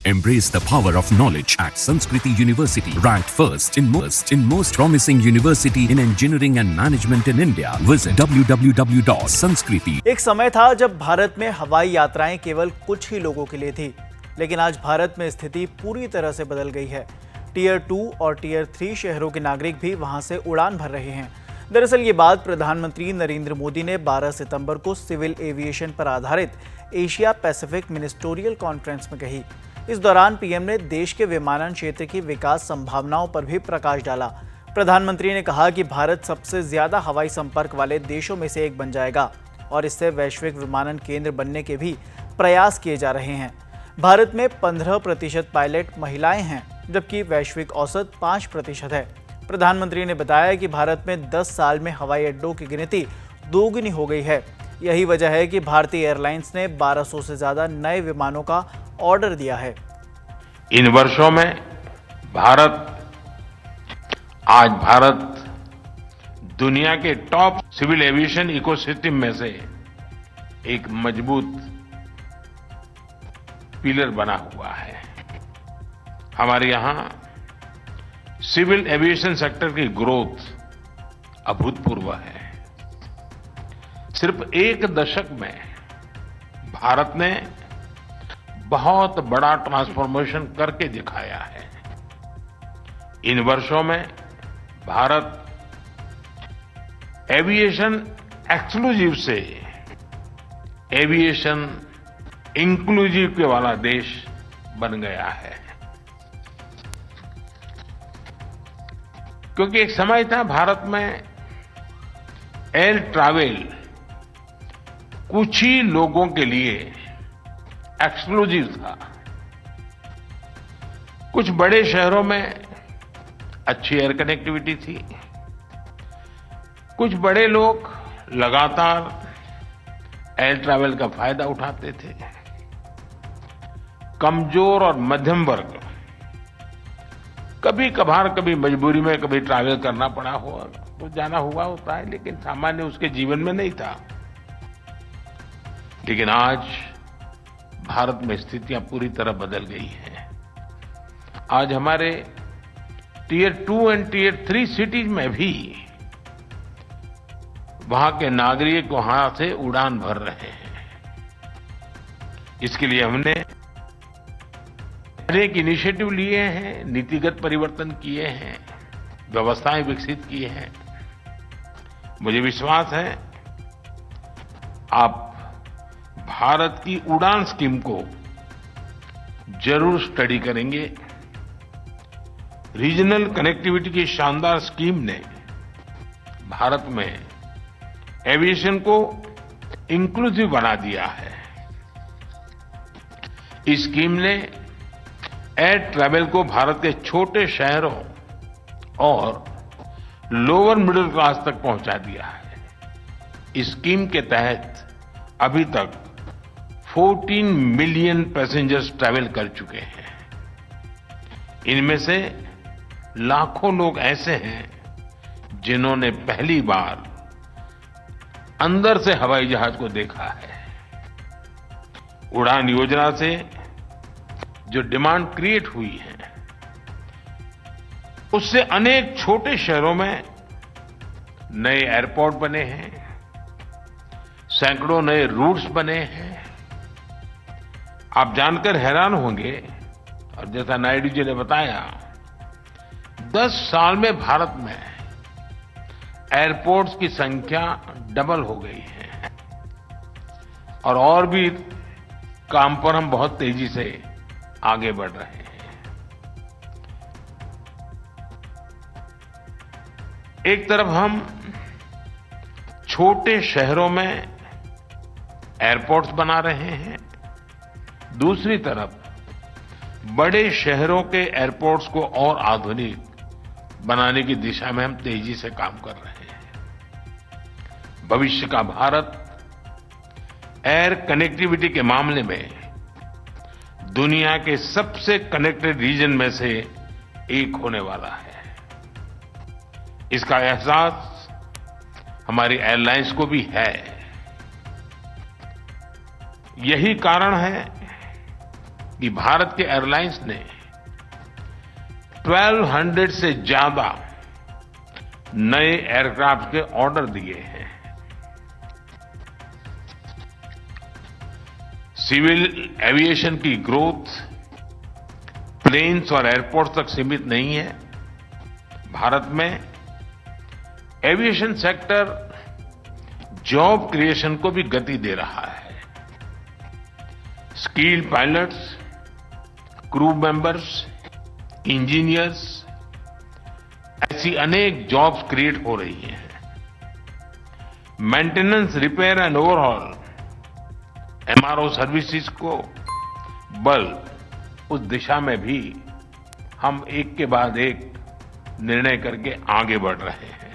Embrace the power of knowledge at Sanskriti University, ranked first in most promising university in engineering and management in India. Visit www.sanskriti. एक समय था जब भारत में हवाई यात्राएं केवल कुछ ही लोगों के लिए थी, लेकिन आज भारत में स्थिति पूरी तरह से बदल गई है। टीयर 2 और टीयर 3 शहरों के नागरिक भी वहां से उड़ान भर रहे हैं। दरअसल ये बात प्रधानमंत्री नरेंद्र मोदी ने 12 सितंबर को सिविल एविएशन पर आधारित एशिया पैसिफिक मिनिस्टोरियल कॉन्फ्रेंस में कही। इस दौरान पीएम ने देश के विमानन क्षेत्र की विकास संभावनाओं पर भी प्रकाश डाला। प्रधानमंत्री ने कहा कि भारत सबसे ज्यादा हवाई संपर्क वाले देशों में से एक बन जाएगा और इससे वैश्विक विमानन केंद्र बनने के भी प्रयास किए जा रहे हैं। भारत में 15% पायलट महिलाएं हैं, जबकि वैश्विक औसत 5% है। प्रधानमंत्री ने बताया कि भारत में 10 साल में हवाई अड्डों की गिनती दोगुनी हो गई है। यही वजह है कि भारतीय एयरलाइंस ने 1200 से ज्यादा नए विमानों का ऑर्डर दिया है। इन वर्षों में आज भारत दुनिया के टॉप सिविल एविएशन इकोसिस्टम में से एक मजबूत पिलर बना हुआ है। हमारे यहां सिविल एविएशन सेक्टर की ग्रोथ अभूतपूर्व है। सिर्फ एक दशक में भारत ने बहुत बड़ा ट्रांसफॉर्मेशन करके दिखाया है। इन वर्षों में भारत एविएशन एक्सक्लूसिव से एविएशन इंक्लूसिव के वाला देश बन गया है। क्योंकि एक समय था भारत में एयर ट्रैवल कुछ ही लोगों के लिए एक्सक्लूसिव था। कुछ बड़े शहरों में अच्छी एयर कनेक्टिविटी थी। कुछ बड़े लोग लगातार एयर ट्रैवल का फायदा उठाते थे। कमजोर और मध्यम वर्ग कभी कभार कभी मजबूरी में कभी ट्रैवल करना पड़ा हो तो जाना हुआ होता है, लेकिन सामान्य उसके जीवन में नहीं था। लेकिन आज भारत में स्थितियां पूरी तरह बदल गई हैं। आज हमारे टीयर 2 और टीयर 3 सिटीज में भी वहां के नागरिक वहां से उड़ान भर रहे हैं। इसके लिए हमने अनेक इनिशिएटिव लिए हैं, नीतिगत परिवर्तन किए हैं, व्यवस्थाएं विकसित की हैं। मुझे विश्वास है आप भारत की उड़ान स्कीम को जरूर स्टडी करेंगे। रीजनल कनेक्टिविटी की शानदार स्कीम ने भारत में एविएशन को इंक्लूसिव बना दिया है। इस स्कीम ने एयर ट्रैवल को भारत के छोटे शहरों और लोअर मिडिल क्लास तक पहुंचा दिया है। इस स्कीम के तहत अभी तक 14 मिलियन पैसेंजर्स ट्रैवल कर चुके हैं। इनमें से लाखों लोग ऐसे हैं जिन्होंने पहली बार अंदर से हवाई जहाज को देखा है। उड़ान योजना से जो डिमांड क्रिएट हुई है, उससे अनेक छोटे शहरों में नए एयरपोर्ट बने हैं, सैकड़ों नए रूट्स बने हैं। आप जानकर हैरान होंगे, और जैसा नायडू जी ने बताया, 10 साल में भारत में एयरपोर्ट्स की संख्या डबल हो गई है और भी काम पर हम बहुत तेजी से आगे बढ़ रहे हैं। एक तरफ हम छोटे शहरों में एयरपोर्ट्स बना रहे हैं, दूसरी तरफ बड़े शहरों के एयरपोर्ट्स को और आधुनिक बनाने की दिशा में हम तेजी से काम कर रहे हैं। भविष्य का भारत एयर कनेक्टिविटी के मामले में दुनिया के सबसे कनेक्टेड रीजन में से एक होने वाला है। इसका एहसास हमारी एयरलाइंस को भी है। यही कारण है कि भारत के एयरलाइंस ने 1200 से ज्यादा नए एयरक्राफ्ट के ऑर्डर दिए हैं। सिविल एविएशन की ग्रोथ प्लेन्स और एयरपोर्ट तक सीमित नहीं है। भारत में एविएशन सेक्टर जॉब क्रिएशन को भी गति दे रहा है। Skilled pilots, crew members, engineers, ऐसी अनेक जॉब्स क्रिएट हो रही हैं। Maintenance, repair and overhaul, MRO services को बल, उस दिशा में भी हम एक के बाद एक निर्णय करके आगे बढ़ रहे हैं।